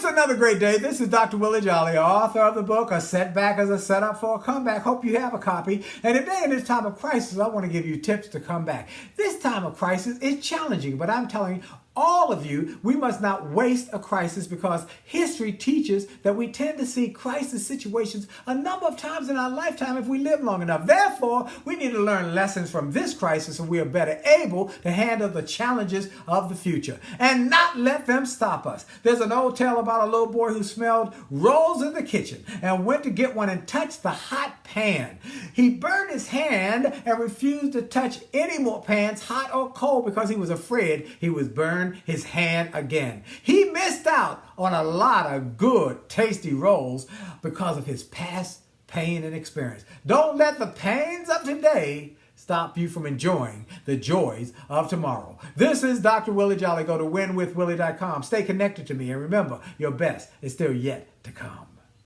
another great day. This is Dr. Willie Jolley, author of the book, A Setback is a Setup for a Comeback. Hope you have a copy. And today in this time of crisis, I want to give you tips to come back. This time of crisis is challenging, but I'm telling you, all of you, we must not waste a crisis because history teaches that we tend to see crisis situations a number of times in our lifetime if we live long enough. Therefore, we need to learn lessons from this crisis so we are better able to handle the challenges of the future and not let them stop us. There's an old tale about a little boy who smelled rolls in the kitchen and went to get one and touched the hot pan. He burned his hand and refused to touch any more pans, hot or cold, because he was afraid he was burned his hand again. He missed out on a lot of good, tasty rolls because of his past pain and experience. Don't let the pains of today stop you from enjoying the joys of tomorrow. This is Dr. Willie Jolley. Go to winwithwillie.com. Stay connected to me, and remember, your best is still yet to come.